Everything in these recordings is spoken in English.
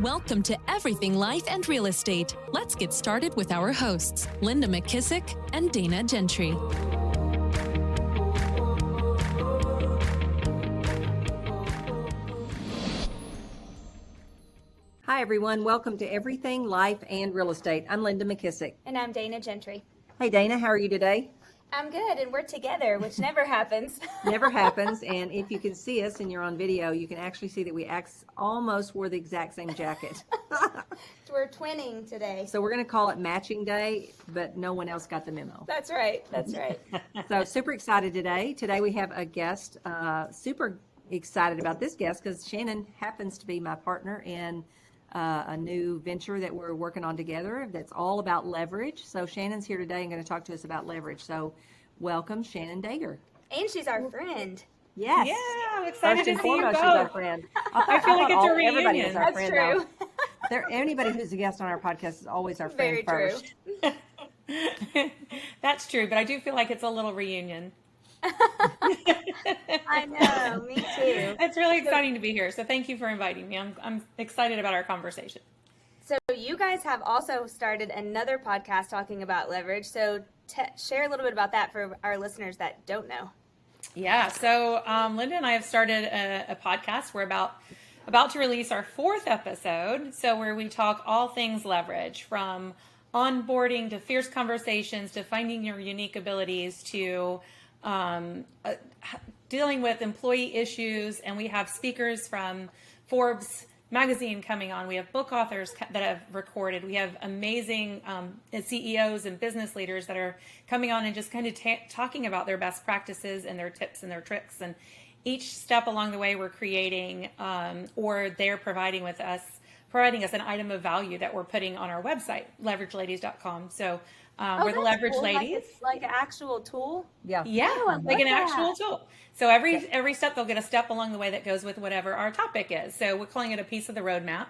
Welcome to Everything Life and Real Estate. Let's get started with our hosts, Linda McKissick and Dana Gentry. Hi, everyone. Welcome to Everything Life and Real Estate. I'm Linda McKissick. And I'm Dana Gentry. Hey, Dana, how are you today? I'm good, and we're together, which never happens. Never happens. And if you can see us and you're on video, you can actually see that we almost wore the exact same jacket. We're twinning today. So we're going to call it matching day, but no one else got the memo. That's right. That's right. So super excited today. Today we have a guest. Super excited about this guest because Shannon happens to be my partner in a new venture that we're working on together that's all about leverage. So Shannon's here today and going to talk to us about leverage. So welcome, Shannon Dager. And she's our friend. Yes. Yeah, I'm excited to see you both. She's our friend. I feel like it's a reunion. Everybody is our That's friend, true. Anybody who's a guest on our podcast is always our friend first. True. That's true, but I do feel like it's a little reunion. I know, me too. It's really exciting to be here. So thank you for inviting me. I'm excited about our conversation. So you guys have also started another podcast talking about leverage. So share a little bit about that for our listeners that don't know. Yeah. So Linda and I have started a podcast. We're about to release our 4th episode. So where we talk all things leverage, from onboarding to fierce conversations to finding your unique abilities to dealing with employee issues. And we have speakers from Forbes magazine coming on. We have book authors that have recorded. We have amazing CEOs and business leaders that are coming on and just kind of talking about their best practices and their tips and their tricks. And each step along the way we're creating or they're providing us an item of value that we're putting on our website, leverageladies.com. So we're the Leverage cool. Ladies. Like an actual tool? Yeah. Yeah, Oh, like an that. actual tool. So every step, they'll get a step along the way that goes with whatever our topic is. So we're calling it a piece of the roadmap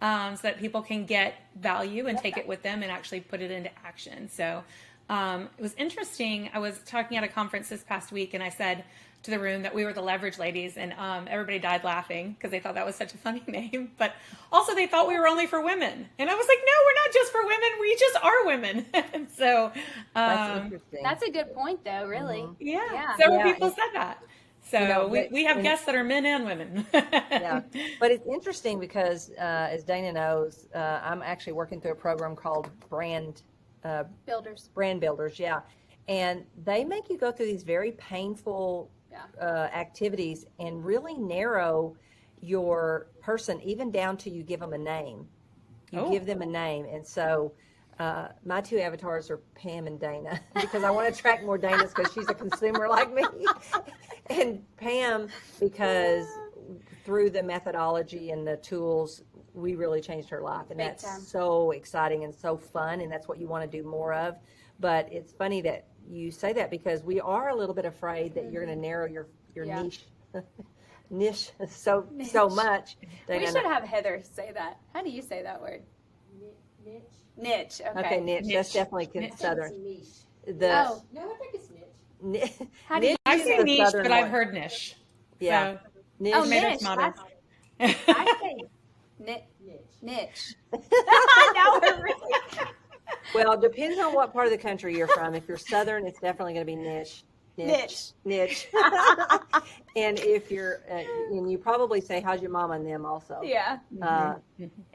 so that people can get value and take it with them and actually put it into action. So it was interesting. I was talking at a conference this past week, and I said to the room that we were the Leverage Ladies, and everybody died laughing because they thought that was such a funny name, but also they thought we were only for women. And I was like, no, we're not just for women. We just are women. And so That's interesting. That's a good point, though, really. yeah. Several people said that. So we have guests that are men and women. Yeah, but it's interesting because as Dana knows, I'm actually working through a program called Brand Builders, yeah. And they make you go through these very painful activities and really narrow your person, even down to you give them a name. Give them a name. And so my 2 avatars are Pam and Dana because I want to attract more Danas because she's a consumer like me. And Pam, because through the methodology and the tools, we really changed her life. And that's so exciting and so fun. And that's what you want to do more of. But it's funny that you say that because we are a little bit afraid that you're going to narrow your niche so much. We should have Heather say that. How do you say that word? Niche. Okay, niche. That's definitely Southern. No, I think it's niche. How do you? I say niche, but one. I've heard niche. Yeah. So, Niche. Oh, tomato, niche. tomato. I say niche. Now we're really. Well, it depends on what part of the country you're from. If you're Southern, it's definitely going to be niche. And if you're, and you probably say, how's your mama and them also. Yeah.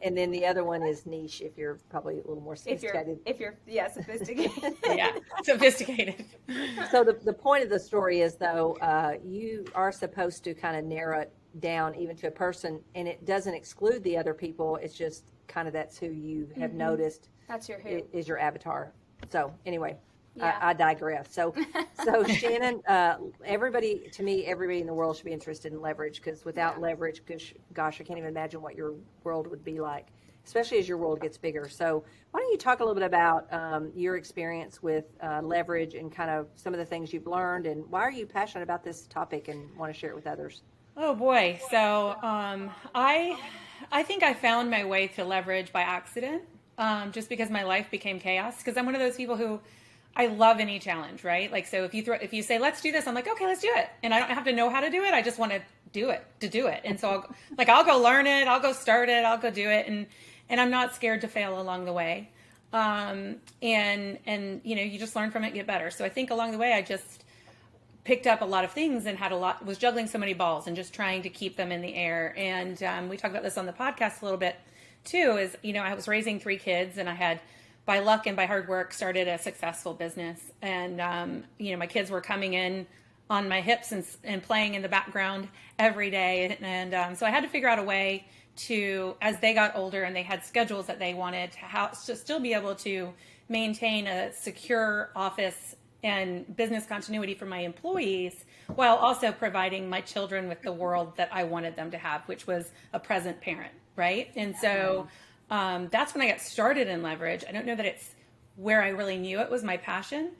And then the other one is niche if you're probably a little more sophisticated. If you're sophisticated. Yeah, sophisticated. So the point of the story is, though, you are supposed to kind of narrow it down even to a person, and it doesn't exclude the other people. It's just kind of that's who you have noticed. That's your who. Is your avatar. So anyway. Yeah. I digress. So Shannon, everybody in the world should be interested in leverage because without leverage, gosh, I can't even imagine what your world would be like, especially as your world gets bigger. So why don't you talk a little bit about your experience with leverage and kind of some of the things you've learned, and why are you passionate about this topic and want to share it with others? Oh boy. So I think I found my way to leverage by accident, just because my life became chaos. Because I'm one of those people who I love any challenge, right? Like, so if you say, let's do this, I'm like, okay, let's do it. And I don't have to know how to do it. I just want to do it. And so I'll go learn it, I'll go start it, I'll go do it. And I'm not scared to fail along the way. And you just learn from it, get better. So I think along the way, I just picked up a lot of things and was juggling so many balls and just trying to keep them in the air. And we talked about this on the podcast a little bit too, is, I was raising 3 kids, and I had, by luck and by hard work, started a successful business. And, my kids were coming in on my hips and playing in the background every day. And so I had to figure out a way to, as they got older and they had schedules that they wanted to still be able to maintain a secure office and business continuity for my employees, while also providing my children with the world that I wanted them to have, which was a present parent, right? And so that's when I got started in leverage. I don't know that it's where I really knew it was my passion.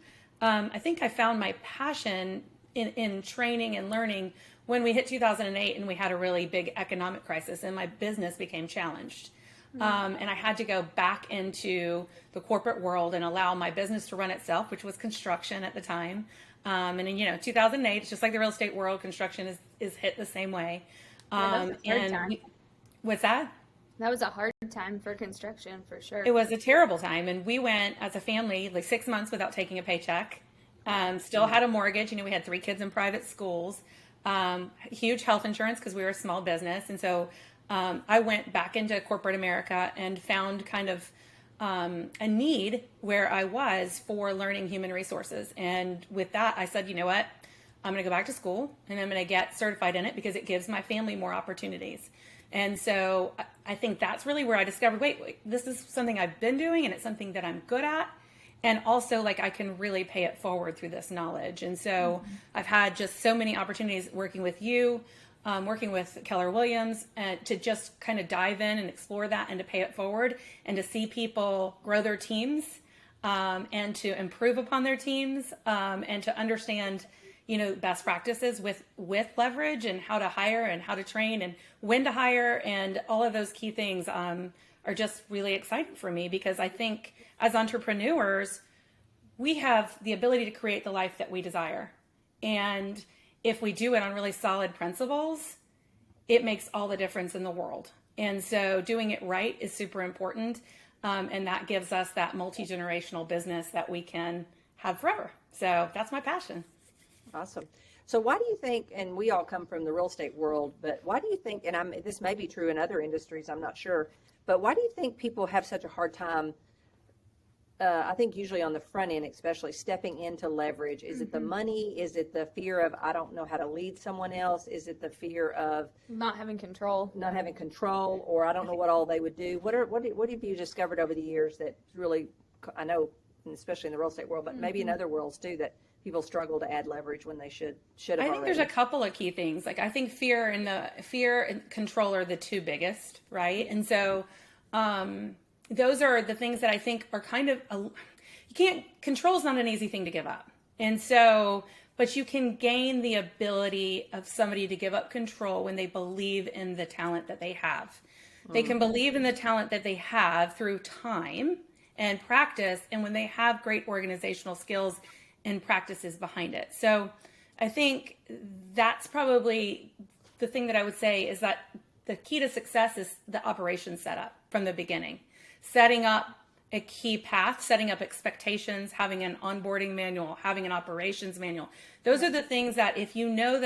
I think I found my passion in training and learning when we hit 2008 and we had a really big economic crisis and my business became challenged. And I had to go back into the corporate world and allow my business to run itself, which was construction at the time. And in 2008, it's just like the real estate world, construction is hit the same way. What's that? That was a hard time for construction, for sure. It was a terrible time. And we went as a family, 6 months without taking a paycheck. Still had a mortgage. We had 3 kids in private schools, huge health insurance because we were a small business. And so I went back into corporate America and found kind of a need where I was for learning human resources. And with that, I said, you know what? I'm going to go back to school and I'm going to get certified in it because it gives my family more opportunities. And so I think that's really where I discovered, wait, this is something I've been doing and it's something that I'm good at. And also, I can really pay it forward through this knowledge. And so I've had just so many opportunities working with you, working with Keller Williams, to just kind of dive in and explore that and to pay it forward and to see people grow their teams and to improve upon their teams and to understand, best practices with leverage and how to hire and how to train and when to hire, and all of those key things are just really exciting for me, because I think as entrepreneurs, we have the ability to create the life that we desire. And if we do it on really solid principles, it makes all the difference in the world. And so doing it right is super important. And that gives us that multi-generational business that we can have forever. So that's my passion. Awesome. So why do you think, and we all come from the real estate world, but why do you think, and this may be true in other industries, I'm not sure, but why do you think people have such a hard time, I think usually on the front end, especially stepping into leverage? Is it the money? Is it the fear of, I don't know how to lead someone else? Is it the fear of not having control, or I don't know what all they would do? What have you discovered over the years that really, I know, especially in the real estate world, but maybe in other worlds too, that people struggle to add leverage when they should have I think already? there's a couple of key things. I think fear and control are the 2 biggest, right? And so those are the things that I think are kind of, control is not an easy thing to give up. And so, but you can gain the ability of somebody to give up control when they believe in the talent that they have. They can believe in the talent that they have through time and practice, and when they have great organizational skills and practices behind it. So I think that's probably the thing that I would say is that the key to success is the operation setup from the beginning. Setting up a key path, setting up expectations, having an onboarding manual, having an operations manual. Those are the things that if you know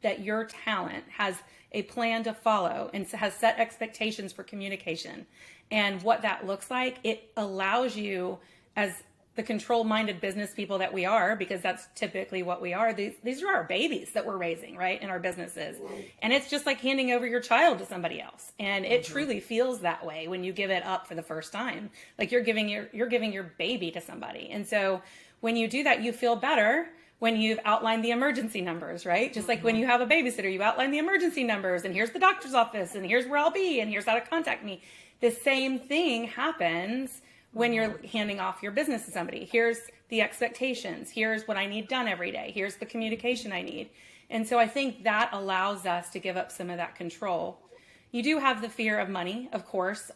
that your talent has a plan to follow and has set expectations for communication and what that looks like, it allows you, as the control-minded business people that we are, because that's typically what we are. These are our babies that we're raising, right, in our businesses. And it's just like handing over your child to somebody else. And it truly feels that way when you give it up for the first time. Like you're giving your baby to somebody. And so when you do that, you feel better when you've outlined the emergency numbers, right? Just like when you have a babysitter, you outline the emergency numbers, and here's the doctor's office, and here's where I'll be, and here's how to contact me. The same thing happens when you're handing off your business to somebody. Here's the expectations. Here's what I need done every day. Here's the communication I need. And so I think that allows us to give up some of that control. You do have the fear of money, of course,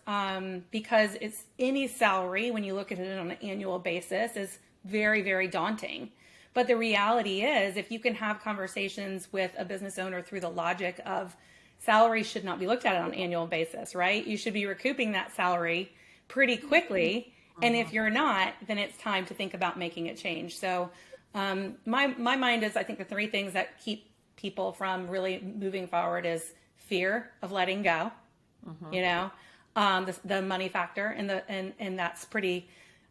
because it's any salary, when you look at it on an annual basis, is very, very daunting. But the reality is, if you can have conversations with a business owner through the logic of salary should not be looked at on an annual basis, right? You should be recouping that salary pretty quickly. And if you're not, then it's time to think about making a change. So my mind is, I think the three things that keep people from really moving forward is fear of letting go, the money factor, and that's pretty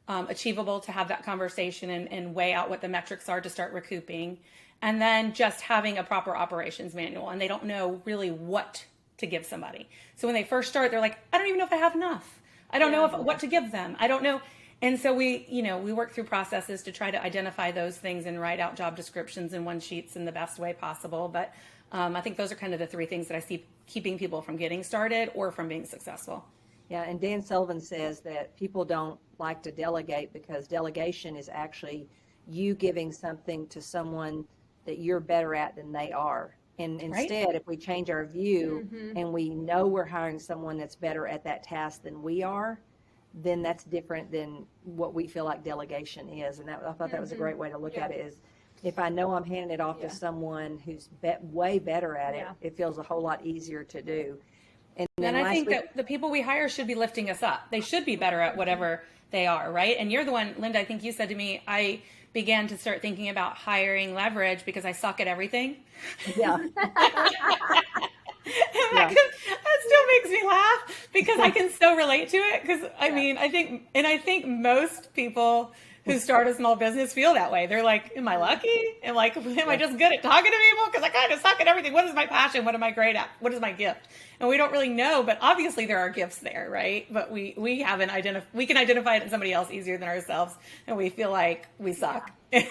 achievable to have that conversation and weigh out what the metrics are to start recouping. And then just having a proper operations manual, and they don't know really what to give somebody. So when they first start, they're like, I don't even know if I have enough. I don't know what to give them. I don't know. And so we work through processes to try to identify those things and write out job descriptions and one sheets in the best way possible. But I think those are kind of the three things that I see keeping people from getting started or from being successful. Yeah, and Dan Sullivan says that people don't like to delegate because delegation is actually you giving something to someone that you're better at than they are. And instead, if we change our view and we know we're hiring someone that's better at that task than we are, then that's different than what we feel like delegation is. And I thought that was a great way to look at it is if I know I'm handing it off to someone who's way better at it, it feels a whole lot easier to do. And I think that the people we hire should be lifting us up. They should be better at whatever they are, right? And you're the one, Linda, I think you said to me, I began to start thinking about hiring leverage because I suck at everything. Yeah. That still makes me laugh because I can so relate to it. Because I mean, I think most people who start a small business feel that way. They're like, am I lucky? Am I just good at talking to people? Because I kind of suck at everything. What is my passion? What am I great at? What is my gift? And we don't really know, but obviously there are gifts there, right? But we can identify it in somebody else easier than ourselves, and we feel like we suck. I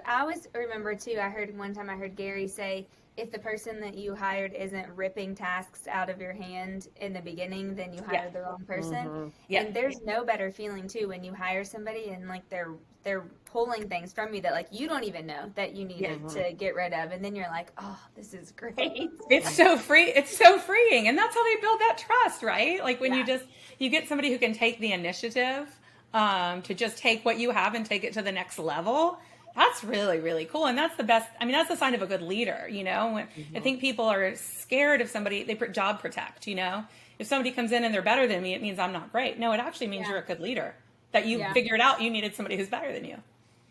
always remember too, one time I heard Gary say, if the person that you hired isn't ripping tasks out of your hand in the beginning, then you hired the wrong person. And there's no better feeling too when you hire somebody and like they're pulling things from you that like you don't even know that you needed to get rid of, and then you're like, oh, this is great. It's so freeing, and that's how they build that trust, right? Like when you get somebody who can take the initiative to just take what you have and take it to the next level. That's really, really cool. And that's the best. I mean, that's the sign of a good leader, I think people are scared of somebody, they job protect, If somebody comes in and they're better than me, it means I'm not great. No, it actually means you're a good leader, that you figured out you needed somebody who's better than you.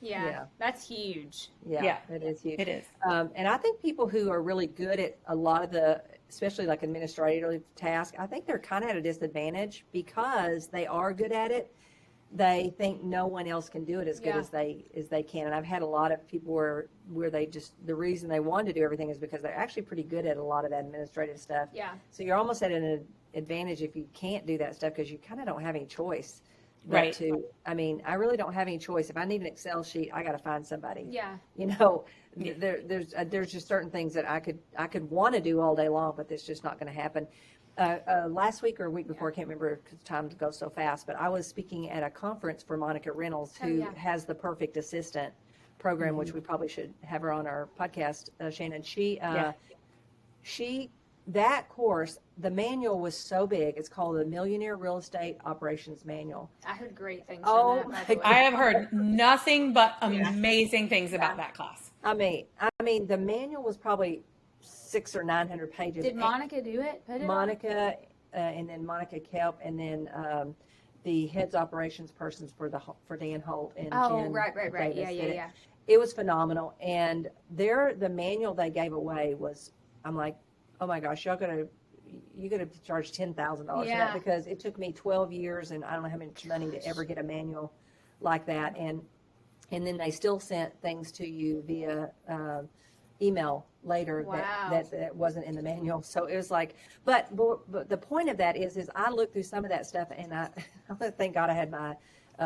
Yeah, that's huge. Yeah, it is huge. It is. And I think people who are really good at a lot of the, especially like administrative tasks, I think they're kind of at a disadvantage because they are good at it. They think no one else can do it as good as they can. And I've had a lot of people where they just, the reason they want to do everything is because they're actually pretty good at a lot of that administrative stuff. Yeah. So you're almost at an advantage if you can't do that stuff because you kind of don't have any choice. Right. I really don't have any choice. If I need an Excel sheet, I got to find somebody. Yeah. There's just certain things that I could want to do all day long, but that's just not going to happen. Last week or a week before, I can't remember because time goes so fast, but I was speaking at a conference for Monica Reynolds, who has the Perfect Assistant program, which we probably should have her on our podcast, Shannon. That course, the manual was so big. It's called the Millionaire Real Estate Operations Manual. I heard great things from that, by the way. I have heard nothing but amazing things about that class. I mean, the manual was probably 600 or 900 pages. Did Monica do it? Monica, and then Monica Kelp, and then the heads operations persons for Dan Holt and Jen right. Davis Yeah. It was phenomenal, and the manual they gave away was, I'm like, oh my gosh, you got to charge $10,000 for that, because it took me 12 years and I don't know how much money to ever get a manual like that, and then they still sent things to you via email later that wasn't in the manual. So it was like, but the point of that is I looked through some of that stuff, and I thank God I had my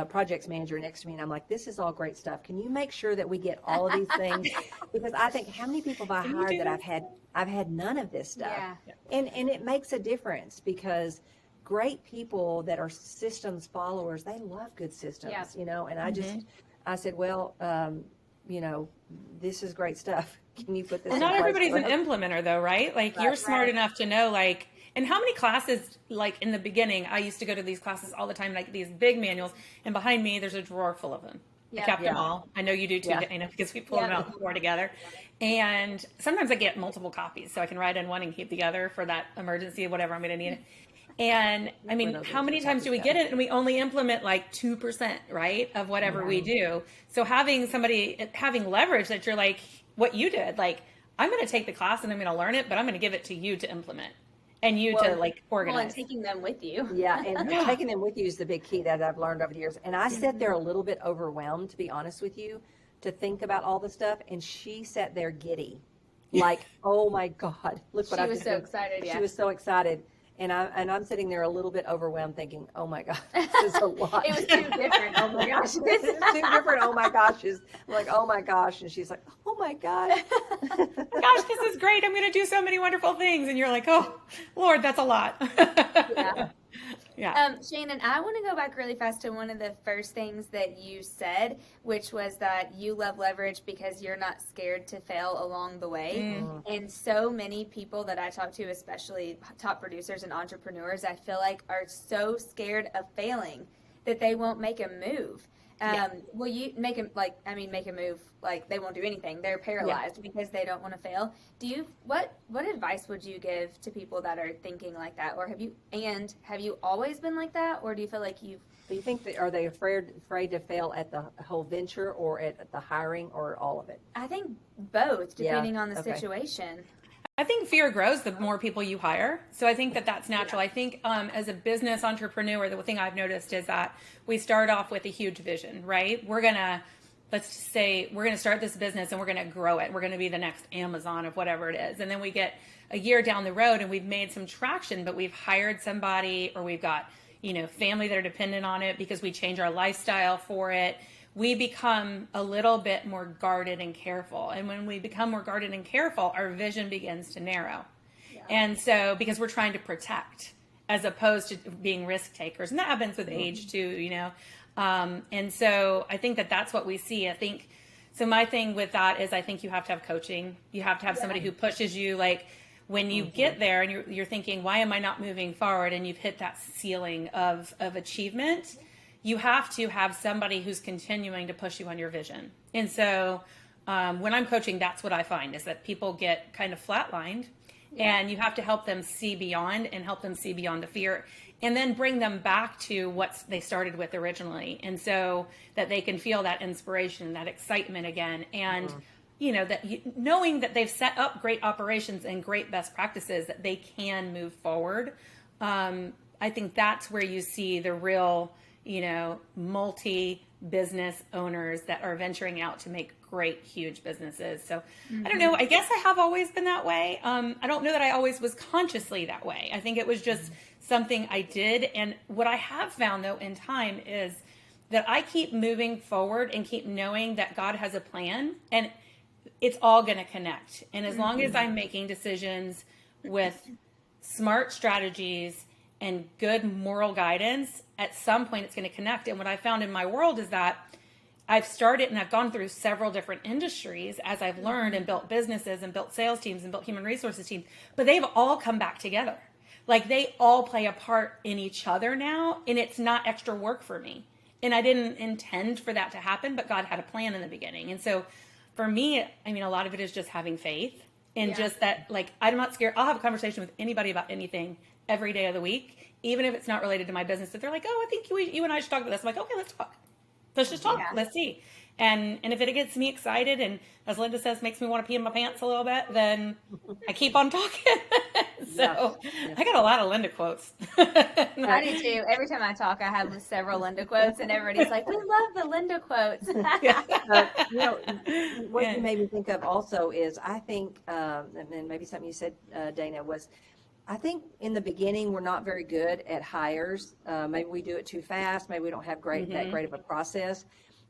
projects manager next to me, and I'm like, this is all great stuff. Can you make sure that we get all of these things? Because I think, how many people have I hired that I've had none of this stuff? And it makes a difference, because great people that are systems followers, they love good systems, and I said, well, this is great stuff. Can you put this in not place everybody's for an us? implementer though, right? Like you're smart enough to know, like, and how many classes, like in the beginning, I used to go to these classes all the time, like these big manuals, and behind me there's a drawer full of them. I kept them all. I know you do too, Dana, because we pull them out before together. And sometimes I get multiple copies, so I can write in one and keep the other for that emergency, whatever I'm going to need it. And I mean, how many times do we get it? And we only implement like 2%, right, of whatever we do. So having leverage that you're like, what you did, like, I'm going to take the class and I'm going to learn it, but I'm going to give it to you to implement and you to like organize. Well, and taking them with you. Yeah, and taking them with you is the big key that I've learned over the years. And I sat there a little bit overwhelmed, to be honest with you, to think about all the stuff. And she sat there giddy, like, oh my God, look what I was so excited. She was so excited. And I'm sitting there a little bit overwhelmed thinking, oh my God, this is a lot. It was too different. Oh my gosh. This is too different. Oh my gosh. I'm like, oh my gosh. And she's like, oh my God. Gosh, this is great. I'm going to do so many wonderful things. And you're like, oh, Lord, that's a lot. Yeah. Shannon, I want to go back really fast to one of the first things that you said, which was that you love leverage because you're not scared to fail along the way. And so many people that I talk to, especially top producers and entrepreneurs, I feel like are so scared of failing that they won't make a move. Will you make a move, like they won't do anything. They're paralyzed because they don't want to fail. What advice would you give to people that are thinking like that? Or have you always been like that? Or do you feel like do you think are they afraid to fail at the whole venture or at the hiring or all of it? I think both, depending on the situation. I think fear grows the more people you hire. So I think that's natural. I think as a business entrepreneur, the thing I've noticed is that we start off with a huge vision, right? Let's just say we're going to start this business and we're going to grow it. We're going to be the next Amazon of whatever it is. And then we get a year down the road and we've made some traction, but we've hired somebody or we've got, family that are dependent on it because we change our lifestyle for it. We become a little bit more guarded and careful. And when we become more guarded and careful, our vision begins to narrow. Yeah. And so, because we're trying to protect as opposed to being risk takers. And that happens with age too, And so I think that's what we see. So my thing with that is I think you have to have coaching. You have to have somebody who pushes you. Like when you get there and you're thinking, why am I not moving forward? And you've hit that ceiling of achievement. You have to have somebody who's continuing to push you on your vision. And so when I'm coaching, that's what I find is that people get kind of flatlined and you have to help them see beyond and help them see beyond the fear and then bring them back to what they started with originally. And so that they can feel that inspiration, that excitement again. And, knowing that they've set up great operations and great best practices that they can move forward. I think that's where you see the real multi-business owners that are venturing out to make great, huge businesses. So I don't know. I guess I have always been that way. I don't know that I always was consciously that way. I think it was just something I did. And what I have found though in time is that I keep moving forward and keep knowing that God has a plan and it's all going to connect. And as long as I'm making decisions with smart strategies and good moral guidance, at some point it's going to connect. And what I found in my world is that I've started and I've gone through several different industries as I've learned and built businesses and built sales teams and built human resources teams, but they've all come back together. Like they all play a part in each other now, and it's not extra work for me. And I didn't intend for that to happen, but God had a plan in the beginning. And so for me, I mean, a lot of it is just having faith and just that, like, I'm not scared. I'll have a conversation with anybody about anything every day of the week, even if it's not related to my business. If they're like, oh, I think you and I should talk about this. I'm like, okay, let's talk. Let's just talk. Let's see. And if it gets me excited and, as Linda says, makes me want to pee in my pants a little bit, then I keep on talking. So I got a lot of Linda quotes. I do too. Every time I talk, I have several Linda quotes, and everybody's like, we love the Linda quotes. What you made me think of also is I think, and maybe something you said, Dana, was I think in the beginning we're not very good at hires. Maybe we do it too fast. Maybe we don't have that great of a process.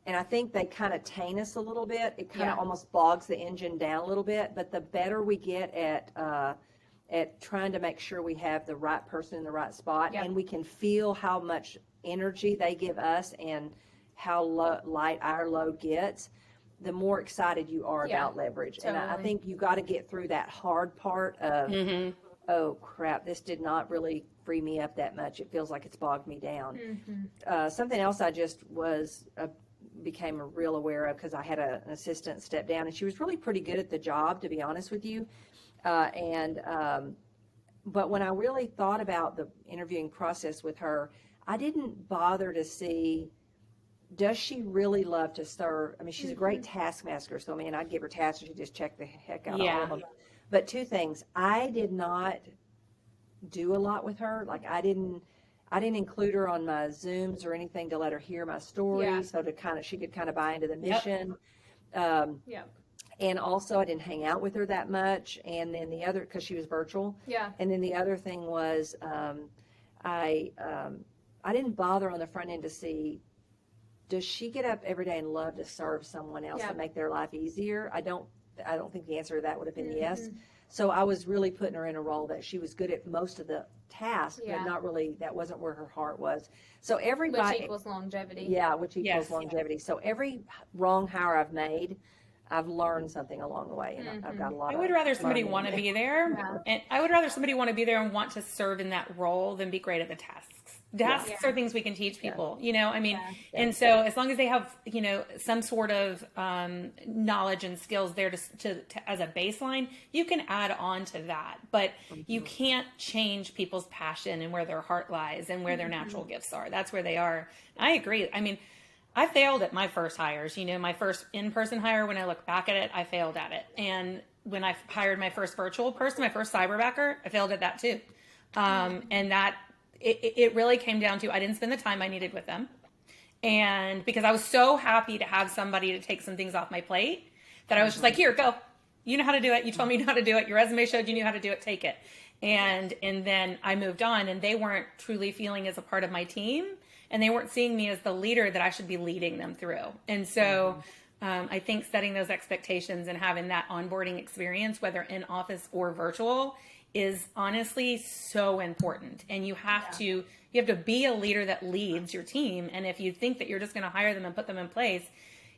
And I think they kind of taint us a little bit. It kind of almost bogs the engine down a little bit. But the better we get at trying to make sure we have the right person in the right spot, and we can feel how much energy they give us and how light our load gets, the more excited you are about leverage. Totally. And I think you got to get through that hard part of, oh crap, this did not really free me up that much. It feels like it's bogged me down. Something else I just was became real aware of because I had an assistant step down, and she was really pretty good at the job, to be honest with you. But when I really thought about the interviewing process with her, I didn't bother to see, does she really love to serve? I mean, she's a great taskmaster, so I mean, I'd give her tasks and she'd just check the heck out of all of them. But two things, I did not do a lot with her. Like I didn't include her on my Zooms or anything to let her hear my story, so to she could kind of buy into the mission. And also I didn't hang out with her that much. And then the other, because she was virtual. And then the other thing was, I didn't bother on the front end to see, does she get up every day and love to serve someone else and make their life easier? I don't think the answer to that would have been yes. So I was really putting her in a role that she was good at most of the tasks, but not really, that wasn't where her heart was. So everybody. Which equals longevity. Yeah, which equals longevity. So every wrong hire I've made, I've learned something along the way, and I've got a lot. I would rather somebody want to be there, and I would rather somebody want to be there and want to serve in that role than be great at the tasks. Tasks are things we can teach people, you know, I mean, and so as long as they have, you know, some sort of knowledge and skills there to as a baseline, you can add on to that, but you can't change people's passion and where their heart lies and where their natural gifts are. That's where they are. I agree. I mean, I failed at my first hires, you know, my first in-person hire. When I look back at it, I failed at it. And when I hired my first virtual person, my first cyberbacker, I failed at that too. And that it really came down to, I didn't spend the time I needed with them. And because I was so happy to have somebody to take some things off my plate that I was just like, here, go. You know how to do it. You told me you know how to do it. Your resume showed you knew how to do it. Take it. And then I moved on, and they weren't truly feeling as a part of my team. And they weren't seeing me as the leader that I should be leading them through. And so I think setting those expectations and having that onboarding experience, whether in office or virtual, is honestly so important. And you have to be a leader that leads your team. And if you think that you're just going to hire them and put them in place,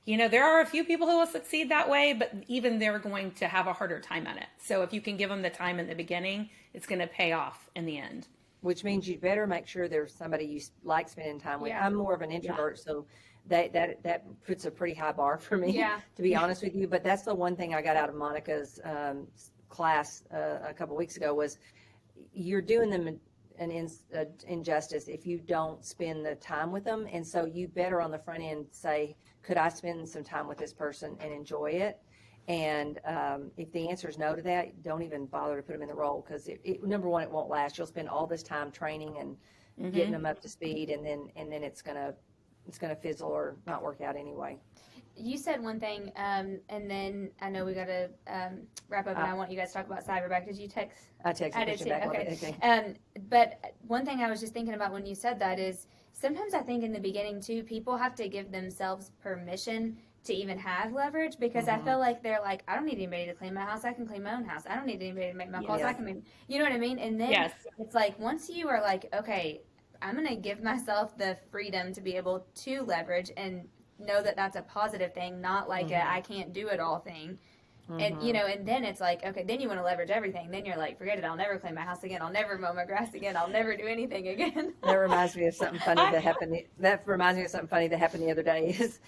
you know, there are a few people who will succeed that way, but even they're going to have a harder time at it. So if you can give them the time in the beginning, it's going to pay off in the end. Which means you better make sure there's somebody you like spending time with. I'm more of an introvert, so that puts a pretty high bar for me, to be honest with you. But that's the one thing I got out of Monica's class a couple weeks ago was you're doing them an injustice if you don't spend the time with them. And so you better on the front end say, could I spend some time with this person and enjoy it? And if the answer is no to that, don't even bother to put them in the role, because number one, it won't last. You'll spend all this time training and getting them up to speed, and then it's gonna fizzle or not work out anyway. You said one thing, and then I know we got to wrap up, and I want you guys to talk about Cyberback. Did you text? I texted. I did too. Back okay. But one thing I was just thinking about when you said that is sometimes I think in the beginning too, people have to give themselves permission to even have leverage, because I feel like they're like, I don't need anybody to clean my house. I can clean my own house. I don't need anybody to make my calls. I can make, you know what I mean? And then it's like, once you are like, okay, I'm going to give myself the freedom to be able to leverage and know that that's a positive thing, not like a I can't do it all thing. And, you know, and then it's like, okay, then you want to leverage everything. Then you're like, forget it. I'll never clean my house again. I'll never mow my grass again. I'll never do anything again. That reminds me of something funny that happened. That reminds me of something funny that happened the other day is,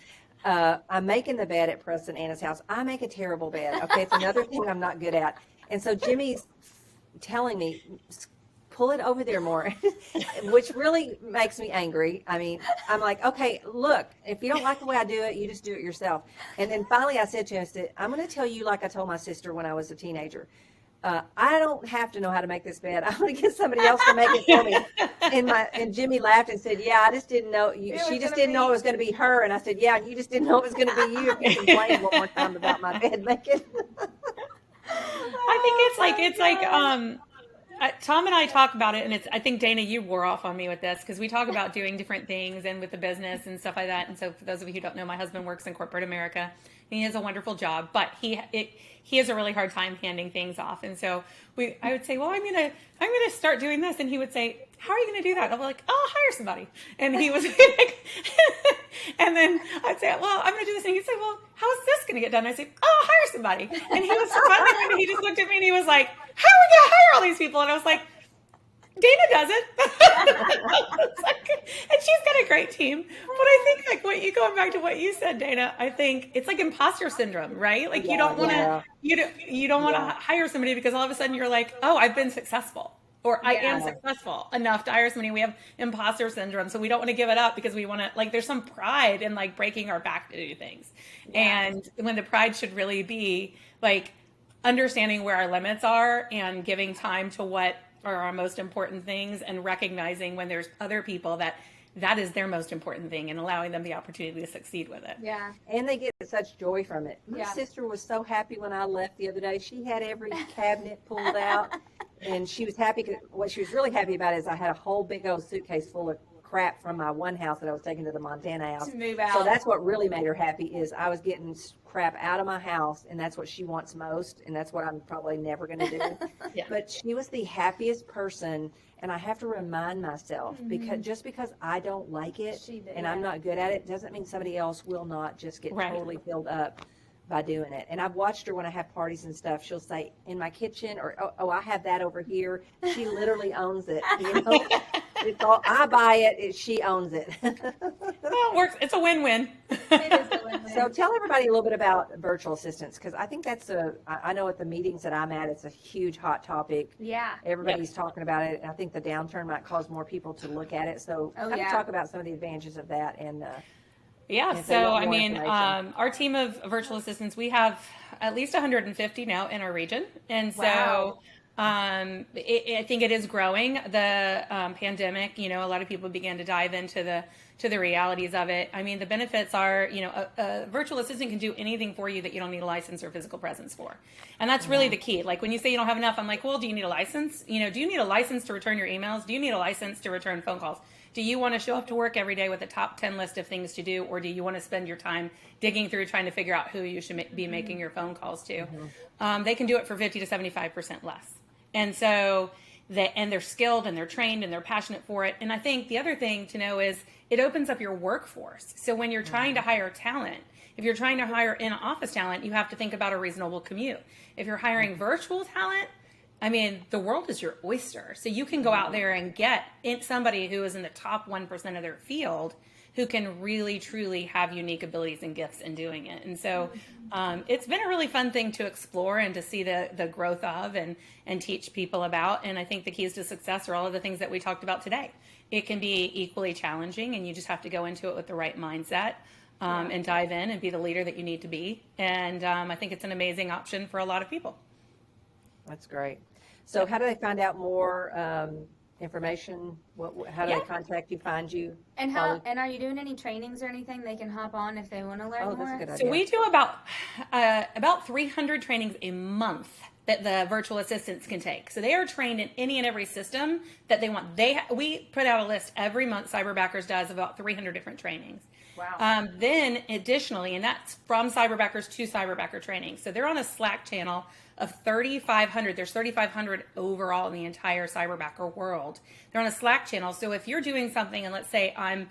I'm making the bed at Preston Anna's house. I make a terrible bed. Okay. It's another thing I'm not good at. And so Jimmy's telling me, pull it over there more, which really makes me angry. I mean, I'm like, okay, look, if you don't like the way I do it, you just do it yourself. And then finally I said to him, I said, I'm going to tell you like I told my sister when I was a teenager. I don't have to know how to make this bed. I'm going to get somebody else to make it for me. And Jimmy laughed and said, yeah, I just didn't know. She just didn't know it was going to be her. And I said, yeah, you just didn't know it was going to be you if you complained one more time about my bed making. I think it's like Tom and I talk about it, and I think Dana, you wore off on me with this, because we talk about doing different things and with the business and stuff like that. And so for those of you who don't know, my husband works in corporate America, and he has a wonderful job, but he has a really hard time handing things off. And so I would say, well, I'm gonna start doing this, and he would say, how are you gonna do that? I'll be like, oh, I'll hire somebody. And he was like, and then I'd say, well, I'm gonna do this, and he'd say, well, how is this gonna get done? I'd say, oh, I'll hire somebody. And he was finally, he just looked at me and he was like, how are we gonna hire all these people? And I was like, Dana does it. And she's got a great team. But I think like going back to what you said, Dana, I think it's like imposter syndrome, right? Like you don't want to, you don't want to hire somebody because all of a sudden you're like, oh, I've been successful. Or I am successful enough to hire somebody. We have imposter syndrome. So we don't want to give it up because we want to, like, there's some pride in like breaking our back to do things. And when the pride should really be like understanding where our limits are and giving time to what are our most important things and recognizing when there's other people that is their most important thing and allowing them the opportunity to succeed with it. Yeah. And they get such joy from it. My sister was so happy when I left the other day. She had every cabinet pulled out and she was happy. What she was really happy about is I had a whole big old suitcase full of crap from my one house that I was taking to the Montana house. To move out. So that's what really made her happy is I was getting crap out of my house, and that's what she wants most, and that's what I'm probably never going to do. But she was the happiest person, and I have to remind myself because just because I don't like it and I'm not good at it doesn't mean somebody else will not just get totally filled up by doing it. And I've watched her when I have parties and stuff. She'll say in my kitchen or oh I have that over here. She literally owns it. You know, it's all I buy it. She owns it. Well, it works. It's a win-win. It is a win-win. So tell everybody a little bit about virtual assistants because I think that's I know at the meetings that I'm at, it's a huge hot topic. Yeah. Everybody's talking about it. And I think the downturn might cause more people to look at it. So talk about some of the advantages of that and. So I mean, our team of virtual assistants, we have at least 150 now in our region. And so I think it is growing. The pandemic, you know, a lot of people began to dive into the realities of it. I mean, the benefits are, you know, a virtual assistant can do anything for you that you don't need a license or physical presence for. And that's really the key. Like when you say you don't have enough, I'm like, well, do you need a license? You know, do you need a license to return your emails? Do you need a license to return phone calls? Do you want to show up to work every day with a top 10 list of things to do, or do you want to spend your time digging through trying to figure out who you should be making your phone calls to? They can do it for 50 to 75% less. And so they're skilled and they're trained and they're passionate for it. And I think the other thing to know is it opens up your workforce. So when you're trying to hire talent, if you're trying to hire in-office talent, you have to think about a reasonable commute. If you're hiring virtual talent, I mean, the world is your oyster. So you can go out there and get somebody who is in the top 1% of their field who can really, truly have unique abilities and gifts in doing it. And so it's been a really fun thing to explore and to see the growth of and teach people about. And I think the keys to success are all of the things that we talked about today. It can be equally challenging, and you just have to go into it with the right mindset and dive in and be the leader that you need to be. And I think it's an amazing option for a lot of people. That's great. So how do they find out more information? How do they contact you, find you? And are you doing any trainings or anything they can hop on if they want to learn more? That's a good idea. So we do about 300 trainings a month that the virtual assistants can take. So they are trained in any and every system that they want. We put out a list every month, Cyberbackers does, about 300 different trainings. Wow. Then additionally, and that's from Cyberbackers to Cyberbacker training. So they're on a Slack channel of 3,500. There's 3,500 overall in the entire Cyberbacker world. They're on a Slack channel. So if you're doing something and let's say I'm,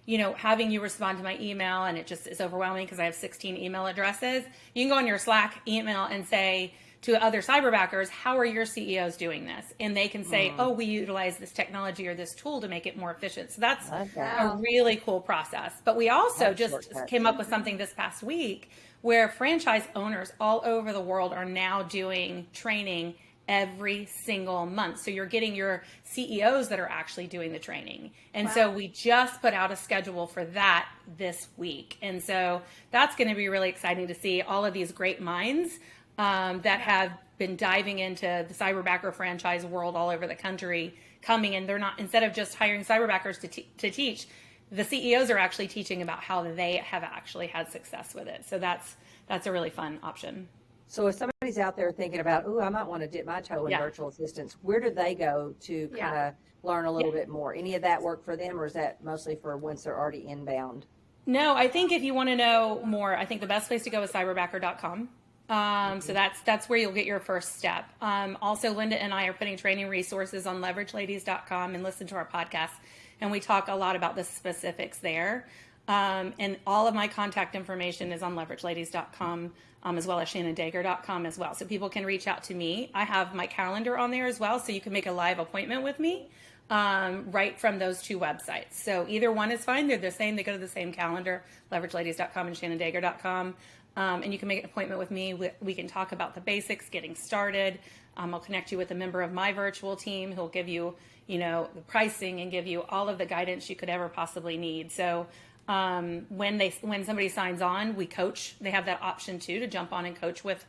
you know, having you respond to my email and it just is overwhelming because I have 16 email addresses, you can go on your Slack email and say to other Cyberbackers, how are your CEOs doing this? And they can say, oh, we utilize this technology or this tool to make it more efficient. So that's a really cool process. But we also just came up with something this past week where franchise owners all over the world are now doing training every single month. So you're getting your CEOs that are actually doing the training. And so we just put out a schedule for that this week. And so that's going to be really exciting to see all of these great minds that have been diving into the Cyberbacker franchise world all over the country coming in. They're not, instead of just hiring Cyberbackers to teach, the CEOs are actually teaching about how they have actually had success with it. So that's a really fun option. So if somebody's out there thinking about, I might want to dip my toe in virtual assistants, where do they go to kind of learn a little bit more? Any of that work for them, or is that mostly for once they're already inbound? No, I think if you want to know more, I think the best place to go is cyberbacker.com. So that's where you'll get your first step. Also, Linda and I are putting training resources on leverageladies.com and listen to our podcast. And we talk a lot about the specifics there. And all of my contact information is on leverageladies.com, as well as shannondager.com as well. So people can reach out to me. I have my calendar on there as well, so you can make a live appointment with me right from those two websites. So either one is fine. They're the same. They go to the same calendar, leverageladies.com and shannondager.com. And you can make an appointment with me. We can talk about the basics, getting started. I'll connect you with a member of my virtual team who'll give you, the pricing and give you all of the guidance you could ever possibly need. So when somebody signs on, we coach. They have that option too, to jump on and coach with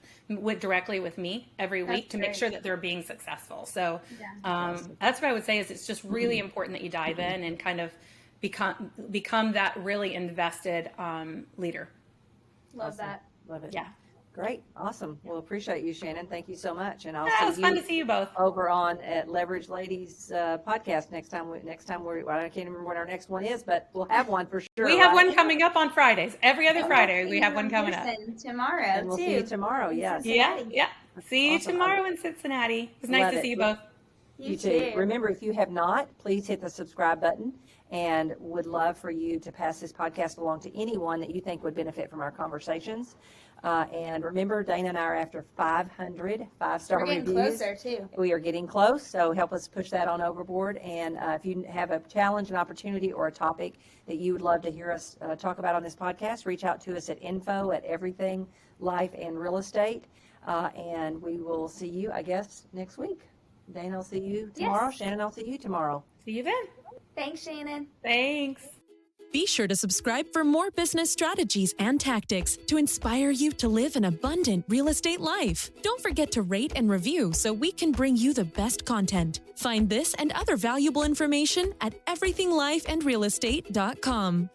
directly with me every week to make sure that they're being successful. So that's what I would say is it's just really important that you dive in and kind of become that really invested leader. Love that. Love it. Yeah. Great. Awesome. Well, appreciate you, Shannon. Thank you so much. And I'll It was fun to see you both. over on at Leverage Ladies podcast next time. I can't remember when our next one is, but we'll have one for sure. We have one coming up on Fridays. Every other Friday, we have one coming up. Tomorrow, and we'll too. see you tomorrow. Yes. Yeah. See you Awesome. tomorrow in Cincinnati. It was nice Love to it. see you both. You too. Remember, if you have not, please hit the subscribe button, and would love for you to pass this podcast along to anyone that you think would benefit from our conversations. And remember, Dana and I are after 500 five-star We're getting reviews. closer, too. We are getting close, so help us push that on overboard. And if you have a challenge, an opportunity, or a topic that you would love to hear us talk about on this podcast, reach out to us at info@everything life and real estate. And we will see you, I guess, next week. Dana, I'll see you tomorrow. Yes. Shannon, I'll see you tomorrow. See you then. Thanks, Shannon. Thanks. Be sure to subscribe for more business strategies and tactics to inspire you to live an abundant real estate life. Don't forget to rate and review so we can bring you the best content. Find this and other valuable information at everythinglifeandrealestate.com.